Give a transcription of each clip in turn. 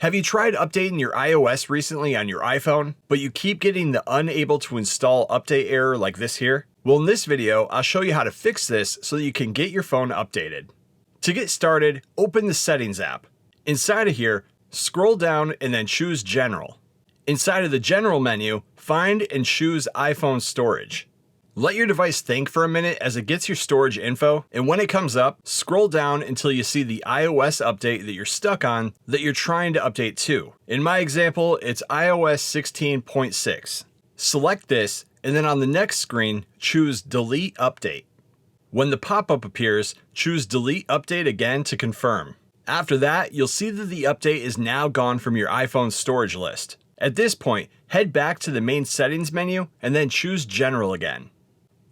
Have you tried updating your iOS recently on your iPhone, but you keep getting the unable to install update error like this here? Well, in this video, I'll show you how to fix this so that you can get your phone updated. To get started, open the Settings app. Inside of here, scroll down and then choose General. Inside of the General menu, find and choose iPhone Storage. Let your device think for a minute as it gets your storage info, and when it comes up, scroll down until you see the iOS update that you're stuck on that you're trying to update to. In my example, it's iOS 16.6. Select this, and then on the next screen, choose Delete Update. When the pop-up appears, choose Delete Update again to confirm. After that, you'll see that the update is now gone from your iPhone's storage list. At this point, head back to the main settings menu and then choose General again.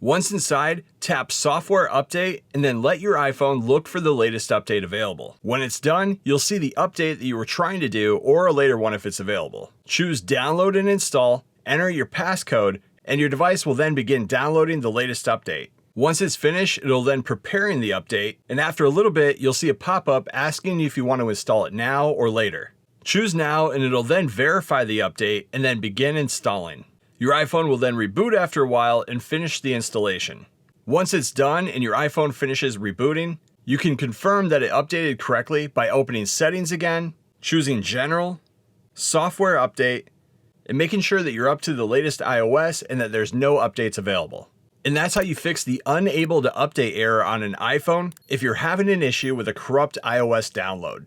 Once inside, tap Software Update and then let your iPhone look for the latest update available. When it's done, you'll see the update that you were trying to do or a later one if it's available. Choose Download and Install, enter your passcode, and your device will then begin downloading the latest update. Once it's finished, it'll then preparing the update, and after a little bit, you'll see a pop-up asking you if you want to install it now or later. Choose Now and it'll then verify the update and then begin installing. Your iPhone will then reboot after a while and finish the installation. Once it's done and your iPhone finishes rebooting, you can confirm that it updated correctly by opening Settings again, choosing General, Software Update, and making sure that you're up to the latest iOS and that there's no updates available. And that's how you fix the unable to update error on an iPhone if you're having an issue with a corrupt iOS download.